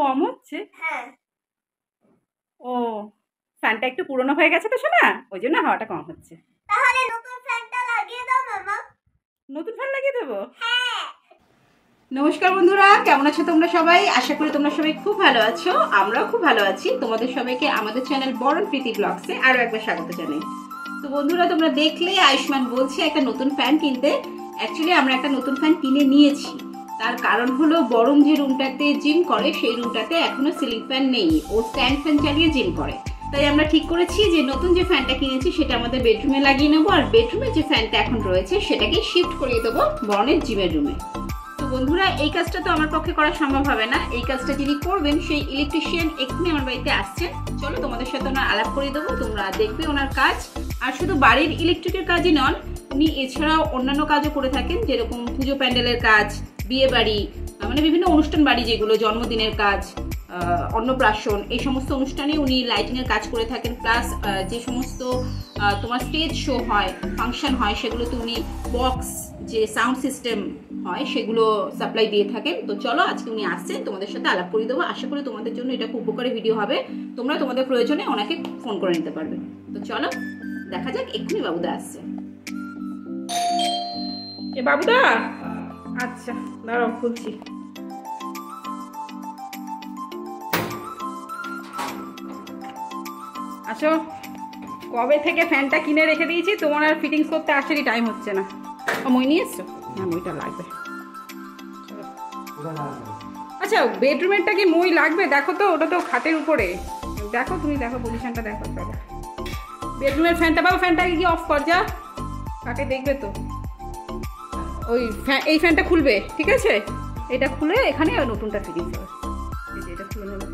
কম হচ্ছে? ও, ফ্যানটা একটু পুরনো হয়ে গেছে তো শোনা, ওই জন্য হাওয়াটা কম হচ্ছে। তাহলে নতুন ফ্যানটা লাগিয়ে দাও মামা। নতুন ফ্যান লাগিয়ে দেবো? নমস্কার বন্ধুরা, কেমন আছো তোমরা সবাই? আশা করি তোমরা সবাই খুব ভালো আছো, আমরাও খুব ভালো আছি। তোমাদের সবাইকে আমাদের চ্যানেল বরণ প্রীতি ব্লগসে আরো একবার স্বাগত জানাই। তো বন্ধুরা, তোমরা দেখলে আয়ুষ্মান বলছে একটা নতুন ফ্যান কিনতে। অ্যাকচুয়ালি আমরা একটা নতুন ফ্যান কিনে নিয়েছি। তার কারণ হলো বরণ যে রুমটাতে জিম করে সেই রুমটাতে এখনো সিলিং ফ্যান নেই, ও স্ট্যান্ড ফ্যান চালিয়ে জিম করে। তাই আমরা ঠিক করেছি যে নতুন যে ফ্যানটা কিনেছি সেটা আমাদের বেডরুমে লাগিয়ে নেবো, আর বেডরুমে যে ফ্যানটা এখন রয়েছে সেটাকে শিফট করিয়ে দেবো বরণের জিমের রুমে। তো বন্ধুরা, এই কাজটা তো আমার পক্ষে করা সম্ভব হবে না। এই কাজটা যিনি করবেন সেই ইলেকট্রিশিয়ান এক্ষুনি আমার বাড়িতে আসছেন। চলো তোমাদের সাথে ওনার আলাপ করে দেবো, তোমরা দেখবে ওনার কাজ। আর শুধু বাড়ির ইলেকট্রিকের কাজই নন, উনি এছাড়াও অন্যান্য কাজও করে থাকেন, যেরকম পুজো প্যান্ডেলের কাজ, বিয়ে বাড়ি, মানে বিভিন্ন অনুষ্ঠান বাড়ি যেগুলো, জন্মদিনের কাজ, অন্নপ্রাশন, এই সমস্ত অনুষ্ঠানে উনি লাইটিংয়ের কাজ করে থাকেন। প্লাস যে সমস্ত তোমার স্টেজ শো হয়, ফাংশন হয়, সেগুলোতে উনি বক্স, যে সাউন্ড সিস্টেম হয়, সেগুলো সাপ্লাই দিয়ে থাকেন। তো চলো আজকে উনি আসছেন, তোমাদের সাথে আলাপ করে দেবো। আশা করি তোমাদের জন্য এটা খুব উপকারী ভিডিও হবে, তোমরা তোমাদের প্রয়োজনে ওনাকে ফোন করে নিতে পারবে। তো চলো দেখা যাক, এক্ষুনি বাবুদা আসছে। এ বাবুদা, আচ্ছা দাঁড়াও খুলছি। আচ্ছা, কবে থেকে ফ্যানটা কিনে রেখে দিয়েছি, তোমার আর ফিটিংস করতে আসেরই টাইম হচ্ছে না। মই নিয়ে এসছো? হ্যাঁ, মইটা লাগবে। আচ্ছা, বেডরুমেরটা কি মই লাগবে? দেখো তো, ওটা তো খাটের উপরে। দেখো, তুমি দেখো পজিশনটা দেখো। চলো বেডরুমের ফ্যানটা, বাবা ফ্যানটাকে কি অফ কর যা, কাকে দেখবে তো। ওই এই ফ্যানটা খুলবে, ঠিক আছে? এটা খুলে এখানে নতুনটা ফিটিংস হবে। এটা খুলে নেবে,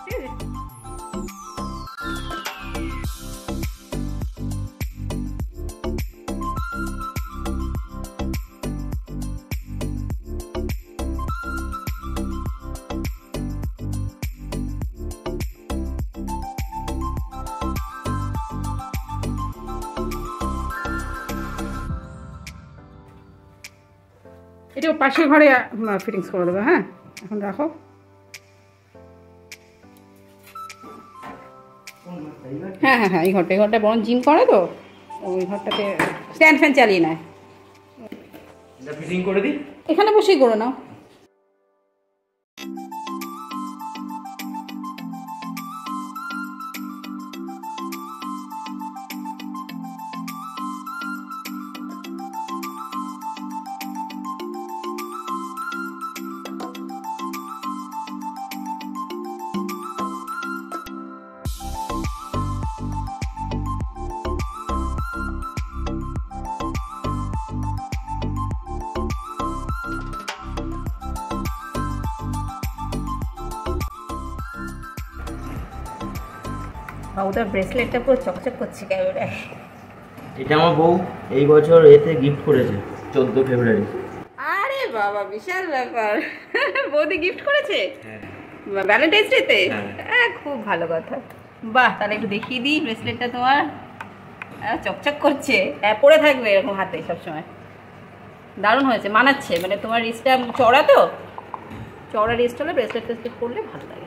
ঠিক আছে? এটা পাশের ঘরে ফিটিংস করে দেবে। হ্যাঁ, এখন রাখো। হ্যাঁ হ্যাঁ হ্যাঁ, এই ঘরটা বরং জিম করে, তো ওই ঘরটাতে স্ট্যান্ড ফ্যান চালিয়ে নেয়। ফিটিং করে দিই, এখানে বসেই করে নাও। বাবুদার ব্রেসলেটটা পুরো চকচক করছে ক্যামেরায়। এটা আমার বউ এই বছর এতে গিফট করেছে 14 ফেব্রুয়ারি। আরে বাবা, বিশাল ব্যাপার। বৌদি গিফট করেছে ভ্যালেন্টাইন্স ডেতে? হ্যাঁ, খুব ভালো কথা। বাহ, তাহলে একটু দেখিয়ে দিই ব্রেসলেটটা তোমার। চকচক করছে, পরে থাকবে এরকম হাতে সবসময়। দারুণ হয়েছে, মানাচ্ছে। মানে তোমার রিস্টটা চওড়া, তো চওড়া রিস্ট হলে ব্রেসলেট টেসলেট করলে ভালো লাগে।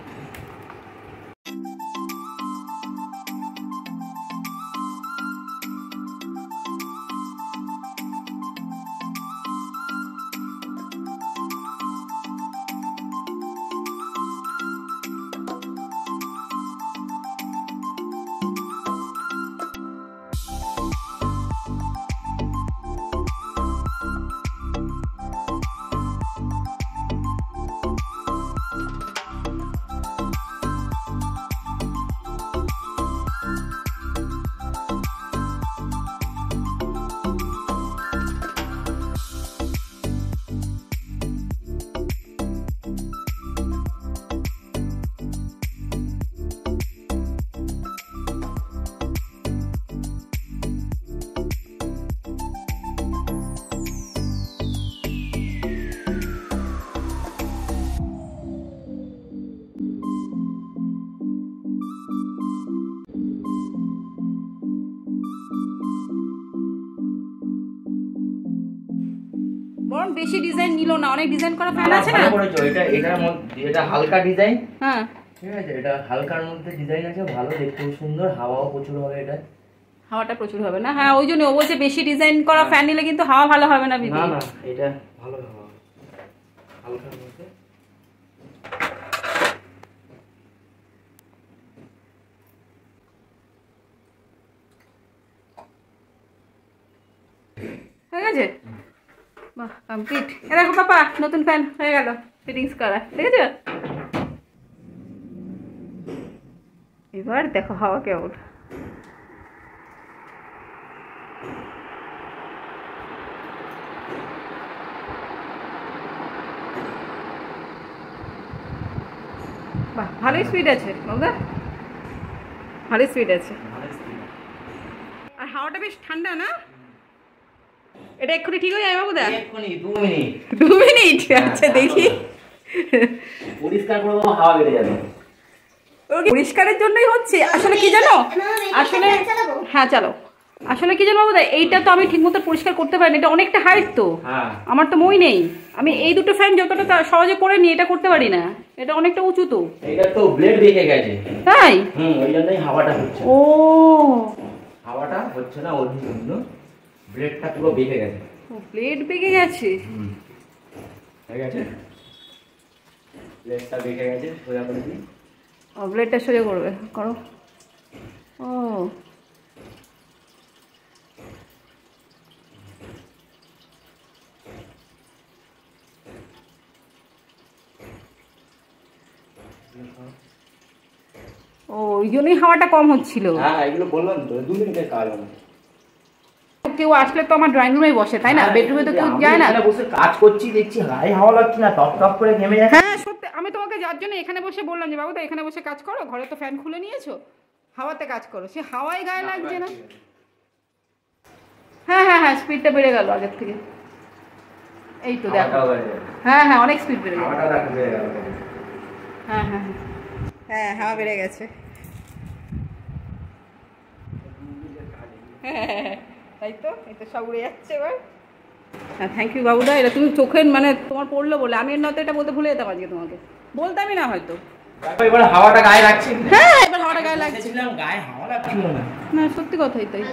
বেশি ডিজাইন নিল না, অনেক ডিজাইন করা ফ্যান আছে না। ভালো করেছো, এটার মধ্যে এটা হালকা ডিজাইন। হ্যাঁ ঠিক আছে, এটা হালকার মধ্যে ডিজাইন আছে, ভালো দেখতে, সুন্দর, হাওয়াও প্রচুর হবে এটা। হাওয়াটা প্রচুর হবে না? হ্যাঁ ওই জন্য ও বলছে বেশি ডিজাইন করা ফ্যান নিলে কিন্তু হাওয়া ভালো হবে না দিদি। না না, এটা ভালো হাওয়া, হালকার মধ্যে। হয়ে গেছে? বাহ কমপ্লিট। এ দেখো পাপা, নতুন ফ্যান হয়ে গেল ফিটিংস করা, ঠিক আছে? এবার দেখো হাওয়া কেমন। বাহ ভালোই স্পিড আছে বাবা, ভালোই স্পিড আছে। আর হাওয়াটা বেশ ঠান্ডা না? এটা এক্ষুনি ঠিক হয়ে যাবে বাবুদা? এক্ষুনি 2 মিনিট। 2 মিনিট? আচ্ছা দেখি। পরিষ্কার করে দেবো, হাওয়া বেড়ে যাবে। পরিষ্কারের জন্যই হচ্ছে। আসলে কি জানো, আসলে হ্যাঁ চালো, আসলে কি জানো বাবুদা, এইটা তো আমি ঠিক মতো পরিষ্কার করতে পারি না, এটা অনেকটা হাইট তো, আমার তো মই নেই। আমি এই দুটো ফ্যান যতটা সহজে করে নিই, এটা করতে পারি না, এটা অনেকটা উঁচু তো। এটা তো ব্লেড বেঁকে গেছে। তাই? ওই জন্যই হাওয়াটা হচ্ছে। ও হাওয়াটা হচ্ছে না, ওর জন্য ব্লেডটা পুরো বেঁকে গেছে। ও ব্লেড বেঁকে গেছে। হয়ে গেছে, ব্লেডটা বেঁকে গেছে, সোজা করে দিই। ও ব্লেডটা সোজা করবে, করো। ও ও ওই জন্যই হাওয়াটা কম হচ্ছিল। হ্যাঁ এগুলো বললাম তো, 2 মিনিটের কাজ আমার। কেউ আসলে তো আমার ড্রয়িং রুমে বসে, তাই না? বেডরুমে তো কেউ যায় না। আমি বসে কাজ করছি, দেখছি গায়ে হাওয়া লাগছে না, টপ টপ করে ঘেমে যাচ্ছে। হ্যাঁ সত্যি, আমি তোমাকে যার জন্য এখানে বসে বললাম যে বাবু তো এখানে বসে কাজ করো, ঘরে তো ফ্যান খুলে নিয়েছো, হাওয়াতে কাজ করো, সে হাওয়ায় গায়ে লাগছে না। হ্যাঁ হ্যাঁ হ্যাঁ স্পিডটা বেড়ে গেল আগের থেকে, এই তো দেখো। হ্যাঁ হ্যাঁ অনেক স্পিড বেড়ে গেল। হ্যাঁ হ্যাঁ হ্যাঁ হাওয়া বেড়ে গেছে। হ্যাঁ তাই তো, এই তো সব উড়ে যাচ্ছে এবার। হ্যাঁ থ্যাংক ইউ বাবুদা, এটা তুমি চোখের মানে তোমার পড়লো বলে, আমি এর নয়তো এটা বলতে ভুলে যেতাম আজকে, তোমাকে বলতামই না হয়তো। এবার হাওয়াটা গায়ে লাগছে। হ্যাঁ এবার হাওয়াটা গায়ে লাগছে। গায়ে হাওয়া লাগছিল না। না সত্যি কথাই তাই।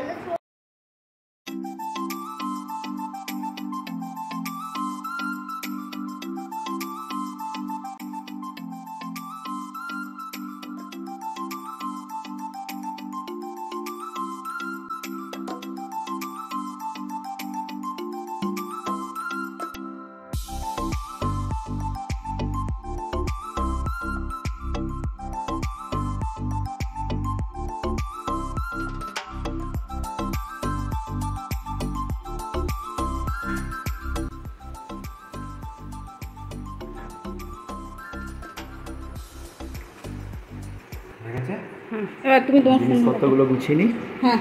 এবার তুমি তোমার জিনিসপত্রগুলো গুছিয়ে নিই। হ্যাঁ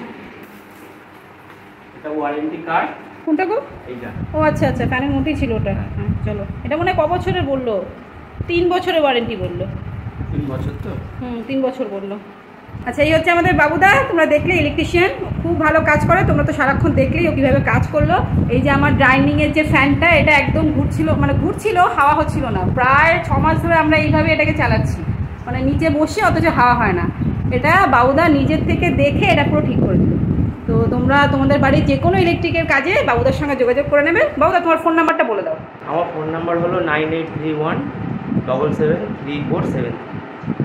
এটা ওয়ারেন্টি কার্ড। কোনটা গো? এইটা। ও আচ্ছা আচ্ছা, ফ্যানের মধ্যেই ছিল ওটা। হ্যাঁ চলো, এটা মনে হয় ক বছরের বললো? 3 বছরের ওয়ারেন্টি বললো। 3 বছর তো? 3 বছর বললো। আচ্ছা এই হচ্ছে আমাদের বাবুদা, তোমরা দেখলে ইলেকট্রিশিয়ান, খুব ভালো কাজ করে, তোমরা তো সারাক্ষণ দেখলেই ও কীভাবে কাজ করলো। এই যে আমার ডাইনিংয়ের যে ফ্যানটা, এটা একদম ঘুরছিল, মানে ঘুরছিল, হাওয়া হচ্ছিল না, প্রায় 6 মাস ধরে আমরা এইভাবে এটাকে চালাচ্ছি, মানে নিচে বসে, অথচ হাওয়া হয় না। এটা বাবুদা নিজের থেকে দেখে এটা পুরো ঠিক করে দিল। তো তোমরা তোমাদের বাড়ির যে কোনো ইলেকট্রিকের কাজে বাবুদার সঙ্গে যোগাযোগ করে নেবে। বাবুদা তোমার ফোন নাম্বারটা বলে দাও। আমার ফোন নাম্বার হলো 9831773473।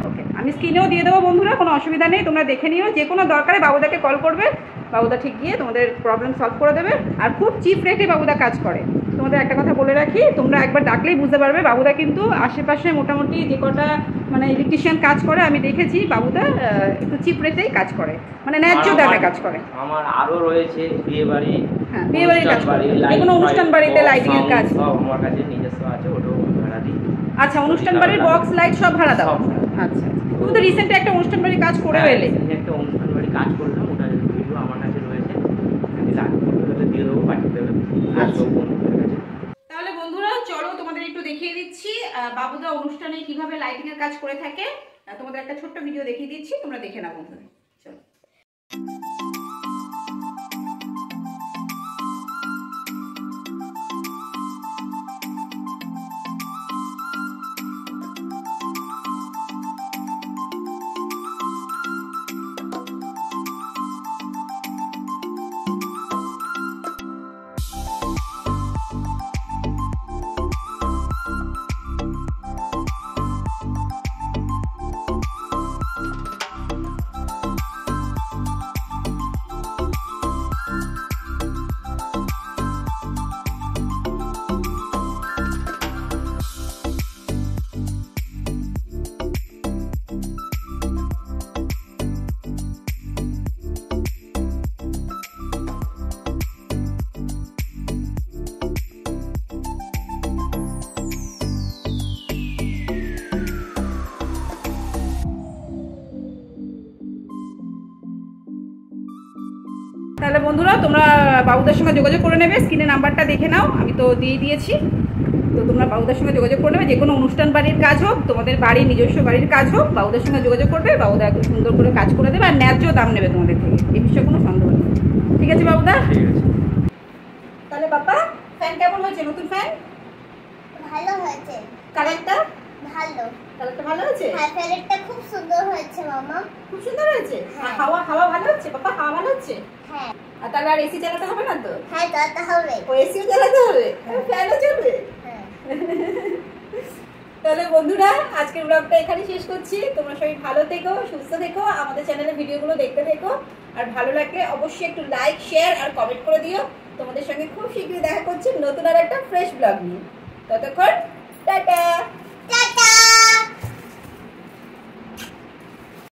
ওকে, আমি স্ক্রিনেও দিয়ে দেবো বন্ধুরা, কোনো অসুবিধা নেই, তোমরা দেখে নিও, যে কোনো দরকারে বাবুদাকে কল করবে, বাবুদা ঠিক গিয়ে তোমাদের প্রবলেম সলভ করে দেবে। আর খুব চিপ রেটে বাবুদা কাজ করে। তোমাদের একটা কথা বলে রাখি, তোমরা একবার ডাকলেই বুঝতে পারবে, বাবুদা কিন্তু আশেপাশে মোটামুটি যে কটা মানে ইলেকট্রিশিয়ান কাজ করে আমি দেখেছি, বাবুদা একটু চিপ রেটেই কাজ করে, মানে ন্যায্য দামে কাজ করে। আমার আরও রয়েছে বিয়ে বাড়ি, হ্যাঁ বিয়ে বাড়ির কাজ করে, যে কোনো অনুষ্ঠান বাড়িতে লাইটিংয়ের কাজ সব আমার কাছে নিজস্ব আছে, ওটাও ভাড়া দিই। আচ্ছা অনুষ্ঠান বাড়ির বক্স লাইট সব ভাড়া দাও? আচ্ছা, তুমি তো রিসেন্টলি একটা অনুষ্ঠান বাড়ির কাজ করে এলে। একটা অনুষ্ঠান বাড়ি কাজ করলাম, ওটা ভিডিও আমার কাছে রয়েছে, দিয়ে দেবো, পাঠিয়ে দেবে। তাহলে বন্ধুরা চলো তোমাদের একটু দেখিয়ে দিচ্ছি বাবুদা অনুষ্ঠানে কিভাবে লাইটিং এর কাজ করে থাকে। তোমাদের একটা ছোট্ট ভিডিও দেখিয়ে দিচ্ছি, তোমরা দেখে নাও বন্ধুরা, চলো। বন্ধুরা তোমরা বাবুদার সঙ্গে যোগাযোগ করে নেবে, স্ক্রিনে নাম্বারটা দেখে নাও, আমি তো দিয়ে দিয়েছি। তো তোমরা বাবুদার সঙ্গে যোগাযোগ করে নেবে, যে কোনো অনুষ্ঠান বাড়ির কাজ হোক, তোমাদের বাড়ির নিজস্ব বাড়ির কাজ হোক, বাবুদার সঙ্গে যোগাযোগ করবে, বাবুদা একটু সুন্দর করে কাজ করে দেবে আর ন্যায্য দাম নেবে তোমাদের থেকে, এই বিষয়ে কোনো সন্দেহ নেই। ঠিক আছে বাবুদা? ঠিক আছে। তাহলে বাবা ফ্যান কেমন হয়েছে? নতুন ফ্যান ভালো হয়েছে। কালারটা ভালো। কালারটা ভালো হয়েছে? হ্যাঁ, প্যালেটটা খুব সুন্দর হয়েছে মামা। খুব সুন্দর হয়েছে। হ্যাঁ। হাওয়া হাওয়া ভালো হচ্ছে বাবা? হাওয়া ভালো হচ্ছে? হ্যাঁ। আর তাহলে আর এসি চালাতে হবে না তো? হ্যাঁ, চালাতে হবে। ও এসিও চালাতে হবে, ফ্যানও চলবে। হ্যাঁ। তাহলে বন্ধুরা আজকের ব্লগটা এখানে শেষ করছি। তোমরা সবাই ভালো থেকো, সুস্থ থেকো, আমাদের চ্যানেলের ভিডিওগুলো দেখতে থেকো। আর ভালো লাগলে অবশ্যই একটু লাইক, শেয়ার আর কমেন্ট করে দিও। তোমাদের সঙ্গে খুব শীঘ্রই দেখা করছি নতুন আর একটা ফ্রেশ ব্লগ নিয়ে। ততক্ষণ টাটা।